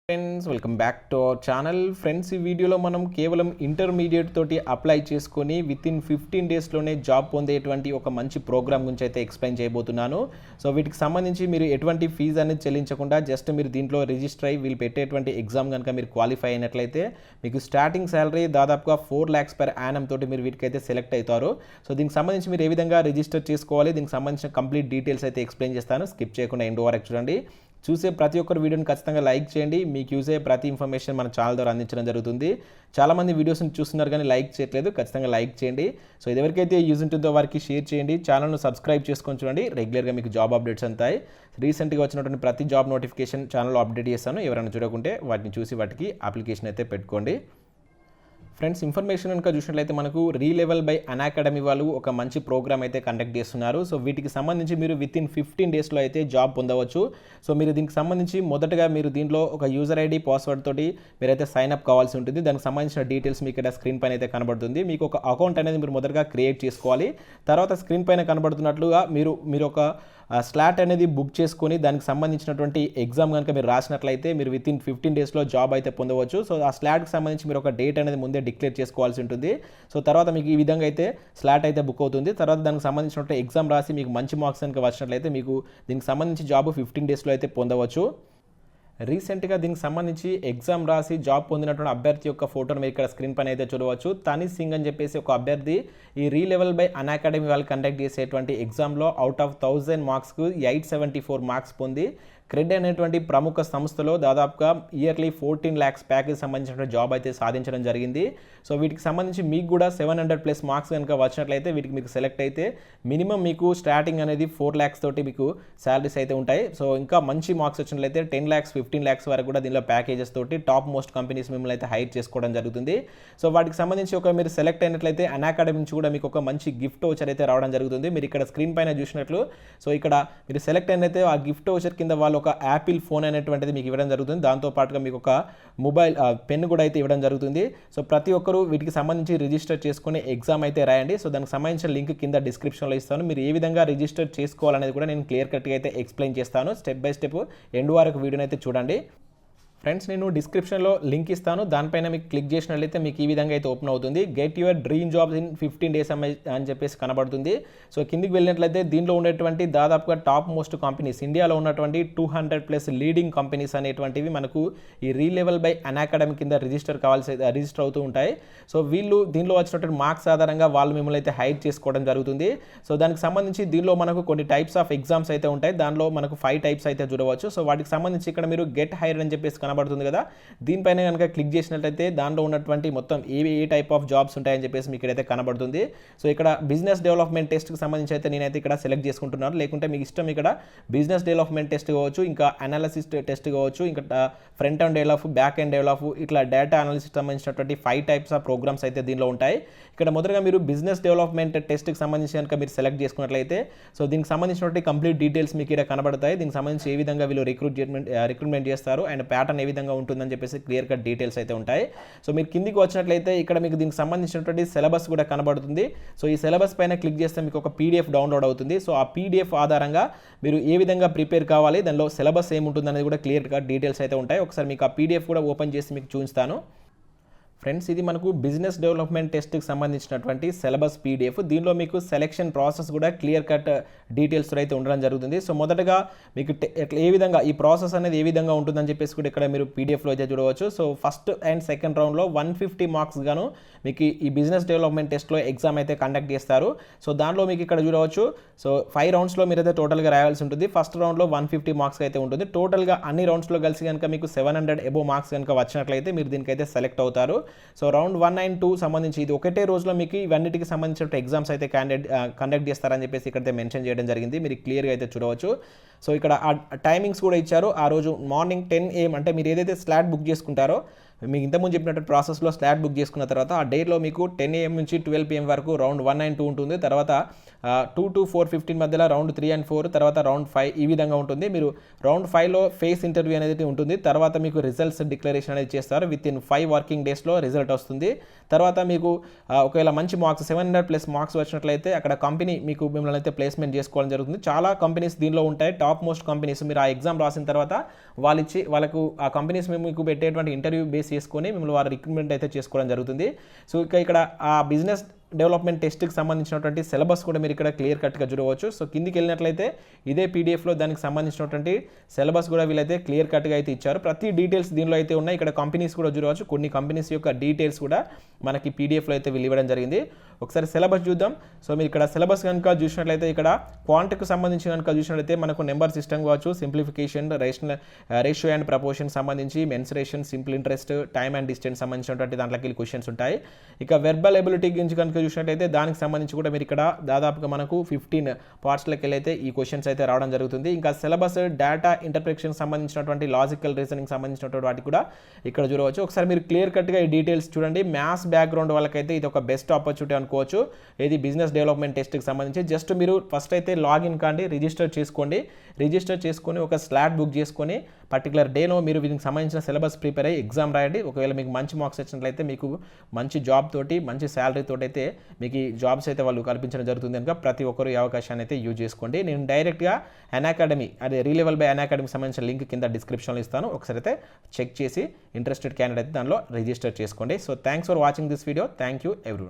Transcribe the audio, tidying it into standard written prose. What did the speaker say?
Friends welcome back to our channel. Friends, ఈ వీడియోలో మనం కేవలం ఇంటర్మీడియట్ తోటి అప్లై చేసుకొని వితిన్ 15 డేస్లోనే జాబ్ పొందేటువంటి ఒక మంచి ప్రోగ్రామ్ గురించి అయితే ఎక్స్ప్లెయిన్ చేయబోతున్నాను. సో వీటికి సంబంధించి మీరు ఎటువంటి ఫీజు అనేది చెల్లించకుండా జస్ట్ మీరు దీంట్లో రిజిస్టర్ అయ్యి వీళ్ళు పెట్టేటువంటి ఎగ్జామ్ కనుక మీరు క్వాలిఫై అయినట్లయితే మీకు స్టార్టింగ్ శాలరీ దాదాపుగా 4 lakhs per annum తోటి మీరు వీటికైతే సెలెక్ట్ అవుతారు. సో దీనికి సంబంధించి మీరు ఏ విధంగా రిజిస్టర్ చేసుకోవాలి, దీనికి సంబంధించిన కంప్లీట్ డీటెయిల్స్ అయితే ఎక్స్ప్లెయిన్ చేస్తాను. స్కిప్ చేయకుండా ఎండ్ వరకు చూడండి. చూసే ప్రతి ఒక్కరు వీడియోని ఖచ్చితంగా లైక్ చేయండి. మీకు యూజ్ అయ్యే ప్రతి ఇన్ఫర్మేషన్ మన ఛానల్ ద్వారా అందించడం జరుగుతుంది. చాలామంది వీడియోస్ని చూస్తున్నారు కానీ లైక్ చేయట్లేదు, ఖచ్చితంగా లైక్ చేయండి. సో ఇది ఎవరికైతే యూజ్ ఉంటుందో వారికి షేర్ చేయండి. ఛానల్ను సబ్స్క్రైబ్ చేసుకొని చూడండి. రెగ్యులర్గా మీకు జాబ్ అప్డేట్స్ అంతాయి. రీసెంట్గా వచ్చినటువంటి ప్రతి జాబ్ నోటిఫికేషన్ ఛానల్లో అప్డేట్ చేస్తాను. ఎవరైనా చూడకుంటే వాటిని చూసి వాటికి అప్లికేషన్ అయితే పెట్టుకోండి. ఫ్రెండ్స్, ఇన్ఫర్మేషన్ కనుక చూసినట్లయితే మనకు రీలెవెల్ బై unacademy వాళ్ళు ఒక మంచి ప్రోగ్రామ్ అయితే కండక్ట్ చేస్తున్నారు. సో వీటికి సంబంధించి మీరు వితిన్ 15 డేస్లో అయితే జాబ్ పొందవచ్చు. సో మీరు దీనికి సంబంధించి మొదటగా మీరు దీంట్లో ఒక యూజర్ ఐడి పాస్వర్డ్ తోటి మీరైతే సైన్ అప్ కావాల్సి ఉంటుంది. దానికి సంబంధించిన డీటెయిల్స్ మీకు ఇక్కడ స్క్రీన్ పైన అయితే కనబడుతుంది. మీకు ఒక అకౌంట్ అనేది మీరు మొదటగా క్రియేట్ చేసుకోవాలి. తర్వాత స్క్రీన్ పైన కనబడుతున్నట్లుగా మీరు ఒక స్లాట్ అనేది బుక్ చేసుకొని దానికి సంబంధించినటువంటి ఎగ్జామ్ కనుక మీరు రాసినట్లయితే మీరు వితిన్ 15 డేస్లో జాబ్ అయితే పొందవచ్చు. సో ఆ స్లాట్కి సంబంధించి మీరు ఒక డేట్ అనేది ముందే డిక్లేర్ చేసుకోవాల్సి ఉంటుంది. సో తర్వాత మీకు ఈ విధంగా అయితే స్లాట్ అయితే బుక్ అవుతుంది. తర్వాత దానికి సంబంధించినటువంటి ఎగ్జామ్ రాసి మీకు మంచి మార్క్స్ కనుక వచ్చినట్లయితే మీకు దీనికి సంబంధించి జాబ్ 15 డేస్లో అయితే పొందవచ్చు. రీసెంట్గా దీనికి సంబంధించి ఎగ్జామ్ రాసి జాబ్ పొందినటువంటి అభ్యర్థి యొక్క ఫోటోను మీరు ఇక్కడ స్క్రీన్ పైన అయితే చూడవచ్చు. తని సింగ్ అని చెప్పేసి ఒక అభ్యర్థి ఈ రీలెవెల్ బై unacademy వాళ్ళు కండక్ట్ చేసేటువంటి ఎగ్జామ్లో అవుట్ ఆఫ్ 1000 మార్క్స్కు 874 మార్క్స్ పొంది క్రెడ్ అనేటువంటి ప్రముఖ సంస్థలో దాదాపుగా ఇయర్లీ 14 lakhs ప్యాకేజ్ సంబంధించిన జాబ్ అయితే సాధించడం జరిగింది. సో వీటికి సంబంధించి మీకు కూడా 700+ మార్క్స్ కనుక వచ్చినట్లయితే వీటికి మీకు సెలెక్ట్ అయితే మినిమం మీకు స్టార్టింగ్ అనేది 4 lakhs తోటి మీకు శాలరీస్ అయితే ఉంటాయి. సో ఇంకా మంచి మార్క్స్ వచ్చినట్లయితే 10 lakhs 15 lakhs వరకు కూడా దీనిలో ప్యాకేజెస్ తోటి టాప్ మోస్ట్ కంపెనీస్ మిమ్మల్ని అయితే హైర్ చేసుకోవడం జరుగుతుంది. సో వాటికి సంబంధించి ఒక మీరు సెలెక్ట్ అయినట్లయితే unacademy నుంచి కూడా మీకు ఒక మంచి గిఫ్ట్ వోచర్ అయితే రావడం జరుగుతుంది. మీరు ఇక్కడ స్క్రీన్ పైన చూసినట్లు సో ఇక్కడ మీరు సెలెక్ట్ అయినట్లయితే ఆ గిఫ్ట్ వోచర్ కింద వాళ్ళు ఒక యాపిల్ ఫోన్ అనేటువంటిది మీకు ఇవ్వడం జరుగుతుంది. దాంతోపాటుగా మీకు ఒక మొబైల్ పెన్ కూడా అయితే ఇవ్వడం జరుగుతుంది. సో ప్రతి ఒక్కరూ వీటికి సంబంధించి రిజిస్టర్ చేసుకుని ఎగ్జామ్ అయితే రాయండి. సో దానికి సంబంధించిన లింక్ కింద డిస్క్రిప్షన్లో ఇస్తాను. మీరు ఏ విధంగా రిజిస్టర్ చేసుకోవాలనేది కూడా నేను క్లియర్ కట్గా అయితే ఎక్స్ప్లెయిన్ చేస్తాను. స్టెప్ బై స్టెప్ ఎండ్ వరకు వీడియోని అయితే చూడండి. ఫ్రెండ్స్, నేను డిస్క్రిప్షన్లో లింక్ ఇస్తాను. దానిపైన మీకు క్లిక్ చేసినట్లయితే మీకు ఈ విధంగా అయితే ఓపెన్ అవుతుంది. Get your dream jobs in 15 days అని చెప్పేసి కనబడుతుంది. సో కిందికి వెళ్ళినట్లయితే దీనిలో ఉండేటువంటి దాదాపుగా టాప్ మోస్ట్ కంపెనీస్, ఇండియాలో ఉన్నటువంటి 200+ లీడింగ్ కంపెనీస్ అనేటువంటివి మనకు ఈ రీలెవెల్ బై unacademy కింద రిజిస్టర్ అవుతూ ఉంటాయి. సో వీళ్ళు దీనిలో వచ్చినటువంటి మార్క్స్ ఆధారంగా వాళ్ళు మిమ్మల్ని అయితే హైర్ చేసుకోవడం జరుగుతుంది. సో దానికి సంబంధించి దీనిలో మనకు కొన్ని టైప్స్ ఆఫ్ ఎగ్జామ్స్ అయితే ఉంటాయి. దానిలో మనకు 5 types అయితే చూడవచ్చు. సో వాటికి సంబంధించి ఇక్కడ మీరు గెట్ హైర్ అని చెప్పేసి కనబడుతుంది కదా, దీనిపైన కనుక క్లిక్ చేసినట్లయితే దాంట్లో ఉన్నటువంటి మొత్తం ఏ టైప్ ఆఫ్ జాబ్స్ ఉంటాయని చెప్పేసి మీకు ఇక్కడైతే కనబడుతుంది. సో ఇక్కడ బిజినెస్ డెవలప్మెంట్ టెస్ట్కి సంబంధించి అయితే నేనైతే ఇక్కడ సెలెక్ట్ చేసుకుంటున్నాను. లేకుంటే మీకు ఇష్టం ఇక్కడ బిజినెస్ డెవలప్మెంట్ టెస్ట్ కావచ్చు, ఇంకా అనాలిసిస్ టెస్ట్ కావచ్చు, ఇంకా front and develop, back and develop, ఇట్లా డేటా అనాలిసిస్ సంబంధించినటువంటి 5 types ఆఫ్ ప్రోగ్రామ్స్ అయితే దీనిలో ఉంటాయి. ఇక్కడ మొదటగా మీరు బిజినెస్ డెవలప్మెంట్ టెస్ట్కి సంబంధించి కనుక మీరు సెలెక్ట్ చేసుకున్నట్లయితే సో దీనికి సంబంధించినటువంటి కంప్లీట్ డీటెయిల్స్ మీకు ఇక్కడ కనబడతాయి. దీనికి సంబంధించి ఏ విధంగా వీళ్ళు రిక్రూట్మెంట్ చేస్తారు అండ్ ప్యాటర్న్ ఏ విధంగా ఉంటుందని చెప్పేసి క్లియర్ కట్ డీటెయిల్స్ అయితే ఉంటాయి. సో మీరు కిందికి వచ్చినట్లయితే ఇక్కడ మీకు దీనికి సంబంధించినటువంటి సిలబస్ కూడా కనబడుతుంది. సో ఈ సిలబస్ పైన క్లిక్ చేస్తే మీకు ఒక PDF డౌన్లోడ్ అవుతుంది. సో ఆ PDF ఆధారంగా మీరు ఏ విధంగా ప్రిపేర్ కావాలి, దానిలో సిలబస్ ఏముంటుంది అనేది కూడా క్లియర్ కట్ డీటెయిల్స్ అయితే ఉంటాయి. ఒకసారి మీకు ఆ PDF కూడా ఓపెన్ చేసి మీకు చూపిస్తాను. ఫ్రెండ్స్, ఇది మనకు బిజినెస్ డెవలప్మెంట్ టెస్ట్కి సంబంధించినటువంటి సిలబస్ PDF. దీనిలో మీకు సెలెక్షన్ ప్రాసెస్ కూడా క్లియర్ కట్ డీటెయిల్స్ అయితే ఉండడం జరుగుతుంది. సో మొదటగా మీకు ఏ విధంగా ఈ ప్రాసెస్ అనేది ఏ విధంగా ఉంటుందని చెప్పేసి కూడా ఇక్కడ మీరు PDFలో అయితే చూడవచ్చు. సో ఫస్ట్ అండ్ సెకండ్ రౌండ్లో 150 మార్క్స్ గాను మీకు ఈ బిజినెస్ డెవలప్మెంట్ టెస్ట్లో ఎగ్జామ్ అయితే కండక్ట్ చేస్తారు. సో దానిలో మీకు ఇక్కడ చూడవచ్చు. సో 5 roundsలో మీరైతే టోటల్గా రాయాల్సి ఉంటుంది. ఫస్ట్ రౌండ్లో 150 మార్క్స్ అయితే ఉంటుంది. టోటల్గా అన్ని రౌండ్స్లో కలిసి కనుక మీకు 700 above మార్క్స్ కనుక వచ్చినట్లయితే మీరు దీనికైతే సెలెక్ట్ అవుతారు. సో రౌండ్ 1 and 2 సంబంధించి ఇది ఒకటే రోజులో మీకు ఇవన్నిటికి సంబంధించిన ఎగ్జామ్స్ అయితే కండక్ట్ చేస్తారని చెప్పేసి ఇక్కడైతే మెన్షన్ చేయడం జరిగింది. మీరు క్లియర్గా అయితే చూడవచ్చు. సో ఇక్కడ ఆ టైమింగ్స్ కూడా ఇచ్చారు. ఆ రోజు మార్నింగ్ 10 AM అంటే మీరు ఏదైతే స్లాట్ బుక్ చేసుకుంటారో మీకు ఇంతకుముందు చెప్పినట్టు ప్రాసెస్లో స్లాట్ బుక్ చేసుకున్న తర్వాత ఆ డేలో మీకు 10 AM నుంచి 12 PM వరకు రౌండ్ 1 and 2 ఉంటుంది. తర్వాత 2 to 4:15 మధ్యలో రౌండ్ 3 and 4, తర్వాత రౌండ్ 5 ఈ విధంగా ఉంటుంది. మీరు రౌండ్ 5లో ఫేస్ ఇంటర్వ్యూ అనేది ఉంటుంది. తర్వాత మీకు రిజల్ట్స్ డిక్లరేషన్ అనేది చేస్తారు. విత్ ఇన్ 5 working daysలో డేస్లో రిజల్ట్ వస్తుంది. తర్వాత మీకు ఒకవేళ మంచి మార్క్స్ 700+ మార్క్స్ వచ్చినట్లయితే అక్కడ కంపెనీ మీకు మిమ్మల్ని అయితే ప్లేస్మెంట్ చేసుకోవడం జరుగుతుంది. చాలా కంపెనీస్ దీనిలో ఉంటాయి, టాప్ మోస్ట్ కంపెనీస్. మీరు ఆ ఎగ్జామ్ రాసిన తర్వాత వాళ్ళకు ఆ కంపెనీస్ మీకు పెట్టేటువంటి ఇంటర్వ్యూ బేస్ చేసుకొని మిమ్మల్ని వారు రిక్రూట్మెంట్ అయితే చేసుకోవడం జరుగుతుంది. సో ఇక్కడ ఆ బిజినెస్ డెవలప్మెంట్ టెస్ట్కి సంబంధించినటువంటి సిలబస్ కూడా మీరు ఇక్కడ క్లియర్ కట్గా చూడవచ్చు. సో కిందికి వెళ్ళినట్లయితే ఇదే పీడిఎఫ్లో దానికి సంబంధించినటువంటి సిలబస్ కూడా వీళ్ళైతే క్లియర్ కట్గా అయితే ఇచ్చారు. ప్రతి డీటెయిల్స్ దీనిలో అయితే ఉన్నాయి. ఇక్కడ కంపెనీస్ కూడా చూడవచ్చు, కొన్ని కంపెనీస్ యొక్క డీటెయిల్స్ కూడా మనకి పీడిఎఫ్లో అయితే ఇవ్వడం జరిగింది. ఒకసారి సిలబస్ చూద్దాం. సో మీరు ఇక్కడ సిలబస్ కనుక చూసినట్లయితే ఇక్కడ క్వాంట్కి సంబంధించి కనుక చూసినట్లయితే మనకు నెంబర్ సిస్టమ్ కావచ్చు, సింప్లిఫికేషన్, రేషియో అండ్ ప్రపోర్షన్ సంబంధించి, mensuration, simple interest, time and distance సంబంధించినటువంటి దాంట్లోకి క్వశ్చన్స్ ఉంటాయి. ఇక వెర్బల్ ఎబిలిటీ గురించి కనుక చూసినట్లయితే దానికి సంబంధించి కూడా మీరు ఇక్కడ దాదాపుగా మనకు 15 పార్ట్స్లోకి వెళ్ళైతే ఈ క్వశ్చన్స్ అయితే రావడం జరుగుతుంది. ఇంకా సిలబస్ డేటా ఇంటర్ప్రిటేషన్ సంబంధించినటువంటి లాజికల్ రీజనింగ్ సంబంధించినటువంటి వాటికి కూడా ఇక్కడ చూడవచ్చు. ఒకసారి మీరు క్లియర్ కట్గా ఈ డీటెయిల్స్ చూడండి. మ్యాథ్స్ బ్యాక్గ్రౌండ్ వాళ్ళకైతే ఇది ఒక బెస్ట్ ఆపర్చునిటీ అనుకోవచ్చు. ఇది బిజినెస్ డెవలప్మెంట్ టెస్ట్కి సంబంధించి జస్ట్ మీరు ఫస్ట్ అయితే లాగిన్ కాండి, రిజిస్టర్ చేసుకొని ఒక స్లాట్ బుక్ చేసుకొని పర్టికులర్ డేలో మీరు దీనికి సంబంధించిన సిలబస్ ప్రిపేర్ అయ్యి ఎగ్జామ్ రాయండి. ఒకవేళ మీకు మంచి మార్క్స్ వచ్చినట్లయితే మీకు మంచి జాబ్ తోటి, మంచి శాలరీ తోటి అయితే మీకు ఈ జాబ్స్ అయితే వాళ్ళు కల్పించడం జరుగుతుంది కనుక ప్రతి ఒక్కరు ఈ అవకాశాన్ని అయితే యూజ్ చేసుకోండి. నేను డైరెక్ట్గా unacademy అదే రీలెవెల్ బై unacademy సంబంధించిన లింక్ కింద డిస్క్రిప్షన్లో ఇస్తాను. ఒకసారి అయితే చెక్ చేసి ఇంట్రెస్టెడ్ క్యాండిడేట్ అయితే దానిలో రిజిస్టర్ చేసుకోండి. So thanks for watching this video. Thank you everyone.